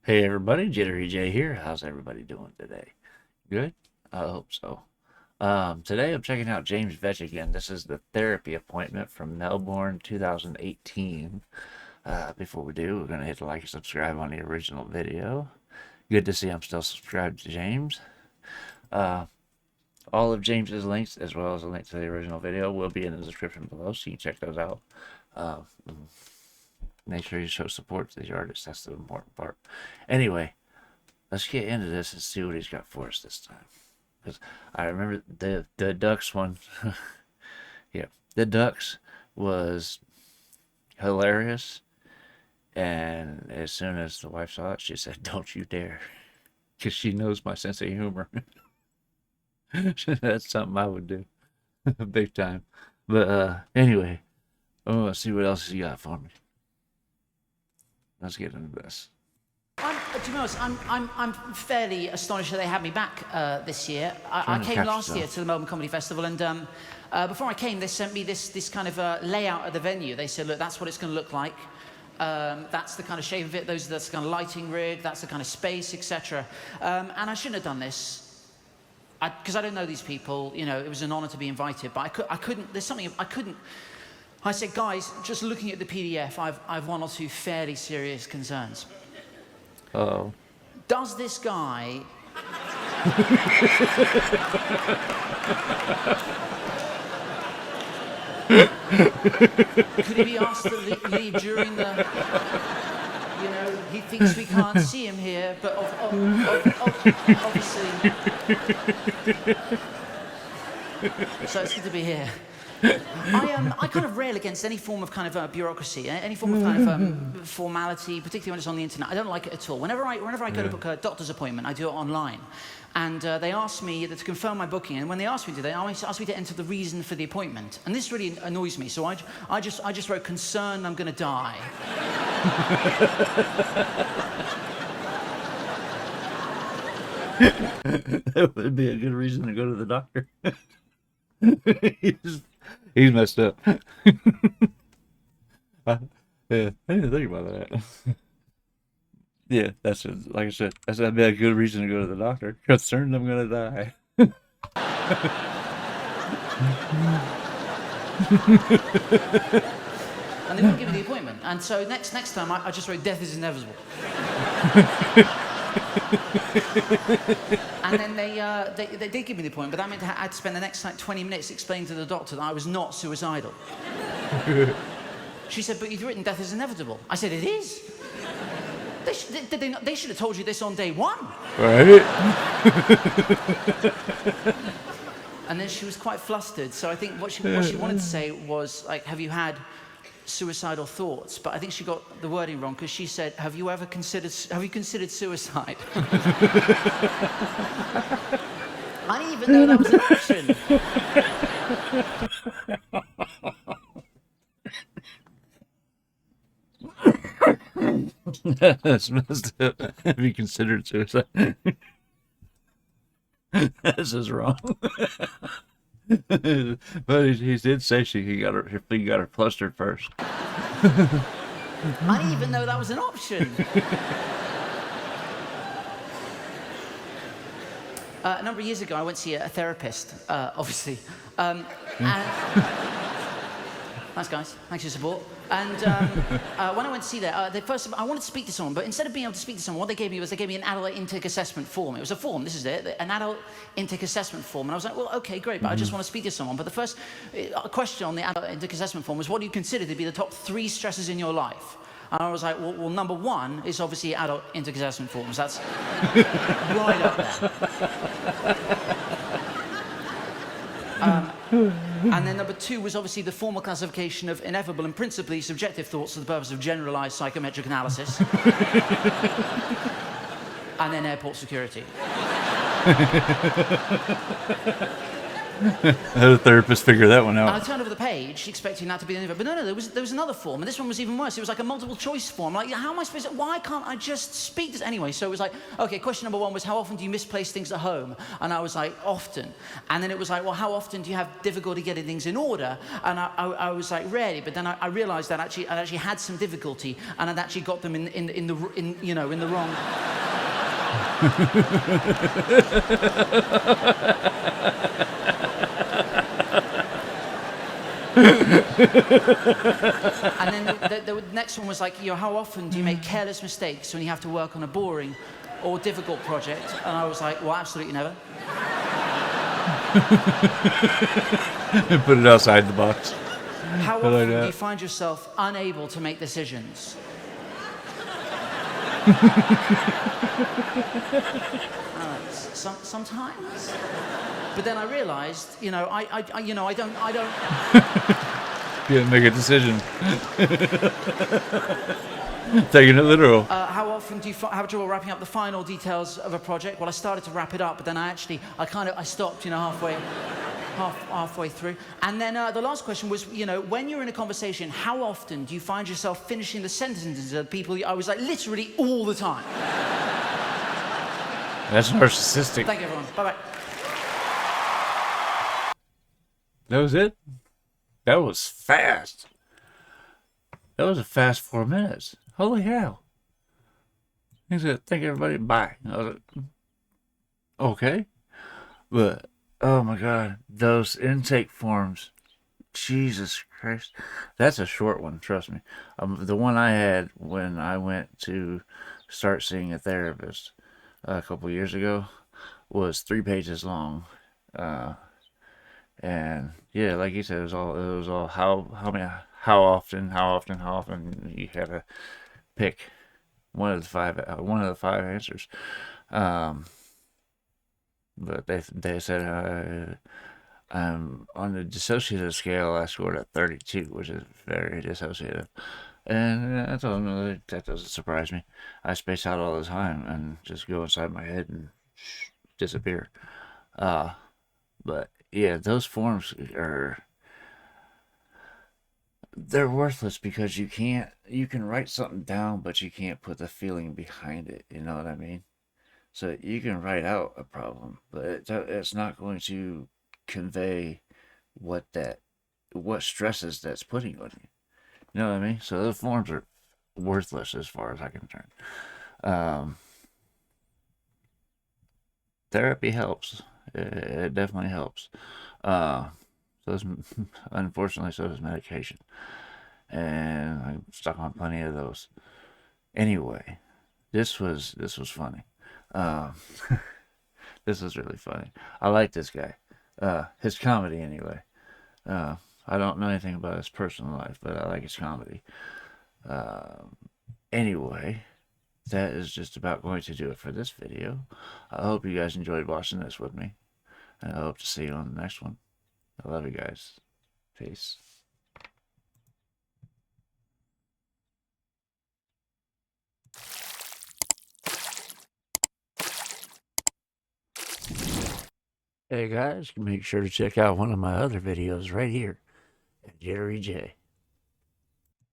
Hey everybody, JitteryJay here. How's everybody doing today? Good? I hope so. Today I'm checking out James Veitch again. This is the therapy appointment from Melbourne 2018. Before we do, we're going to hit the like and subscribe on the original video. Good to see I'm still subscribed to James. All of James's links, as well as a link to the original video, will be in the description below, so you can check those out. Make sure you show support to these artists. That's the important part. Anyway, let's get into this and see what he's got for us this time. Because I remember the Ducks one. Yeah, the Ducks was hilarious. And as soon as the wife saw it, she said, "Don't you dare." Because she knows my sense of humor. That's something I would do. Big time. But anyway, let's see what else he got for me. Let's get into this. To be honest, I'm fairly astonished that they had me back this year. I came last year to the Melbourne Comedy Festival, and before I came, they sent me this kind of layout of the venue. They said, "Look, that's what it's going to look like. That's the kind of shape of it. That's the kind of lighting rig. That's the kind of space, etc." And I shouldn't have done this because I don't know these people. You know, it was an honor to be invited, but I couldn't. There's something I couldn't. I said, "Guys, just looking at the PDF, I've one or two fairly serious concerns." Uh-oh. Does this guy could he be asked to leave during the, you know, he thinks we can't see him here, but obviously, so it's good to be here. I kind of rail against any form of kind of bureaucracy, any form of kind of formality, particularly when it's on the internet. I don't like it at all. Whenever I go to book a doctor's appointment, I do it online. And they ask me to confirm my booking, and when they ask me to, they ask me to enter the reason for the appointment. And this really annoys me, so I just wrote, "Concerned I'm going to die." That would be a good reason to go to the doctor. He's messed up. Yeah, I didn't think about that. Yeah, that's it. Like I said, that'd be a good reason to go to the doctor. Concerned I'm gonna die. And they wouldn't give me the appointment. And so next time, I just wrote, "Death is inevitable." And then they did give me the appointment, but that meant I had to spend the next 20 minutes explaining to the doctor that I was not suicidal. She said, "But you've written death is inevitable." I said, "It is." They should have told you this on day one. Right? And then she was quite flustered. So I think what she wanted to say was, like, "Have you had suicidal thoughts?" But I think she got the wording wrong, because she said, have you considered suicide?" I didn't even know that was an option. That's messed up. Have you considered suicide? This is wrong. But he did say he got her flustered first. I didn't even know that was an option. A number of years ago, I went to see a therapist, obviously. And thanks, guys. Thanks for your support. And when I went to see that, I wanted to speak to someone, but instead of being able to speak to someone, what they gave me an adult intake assessment form. It was a form, this is it, an adult intake assessment form. And I was like, well, okay, great, but I just want to speak to someone. But the first question on the adult intake assessment form was, what do you consider to be the top 3 stresses in your life? And I was like, well, number 1 is obviously adult intake assessment forms. That's right up there. And then number 2 was obviously the formal classification of ineffable and principally subjective thoughts for the purpose of generalized psychometric analysis. And then airport security. How did the therapist figure that one out? And I turned over the page, expecting that to be the end of it. But no, there was another form, and this one was even worse. It was like a multiple choice form. Like, how am I supposed to, why can't I just speak this? Anyway, so it was like, okay, question number 1 was, how often do you misplace things at home? And I was like, often. And then it was like, well, how often do you have difficulty getting things in order? And I was like, rarely. But then I realized that I actually had some difficulty, and I'd actually got them in the wrong And then the next one was like, how often do you make careless mistakes when you have to work on a boring or difficult project? And I was like, well, absolutely never. Put it outside the box. How often do you find yourself unable to make decisions? Sometimes. But then I realized, I don't. You didn't make a decision. Taking it literal. How often do you have trouble wrapping up the final details of a project? Well, I started to wrap it up, but then I stopped, halfway through. And then the last question was, when you're in a conversation, how often do you find yourself finishing the sentences of people? I was like, literally all the time. That's narcissistic. Thank you, everyone. Bye-bye. That was it? That was fast. That was a fast 4 minutes. Holy hell. He said, thank everybody, bye. I was like, okay. But, oh my God, those intake forms, Jesus Christ. That's a short one, trust me. The one I had when I went to start seeing a therapist a couple years ago was 3 pages long. And yeah, like you said, it was all how often you had to pick one of the five answers. But they said on the dissociative scale I scored a 32, which is very dissociative. And I told him that doesn't surprise me. I space out all the time and just go inside my head and disappear. But yeah, those forms they're worthless because you can write something down, but you can't put the feeling behind it. You know what I mean? So you can write out a problem, but it's not going to convey what stresses that's putting on you. You know what I mean? So those forms are worthless as far as I can turn. Therapy helps. It definitely helps. Unfortunately, so does medication. And I'm stuck on plenty of those. Anyway, this was funny. This was really funny. I like this guy. His comedy, anyway. I don't know anything about his personal life, but I like his comedy. Anyway, that is just about going to do it for this video. I hope you guys enjoyed watching this with me. And I hope to see you on the next one. I love you guys. Peace. Hey guys, make sure to check out one of my other videos right here at JitteryJay.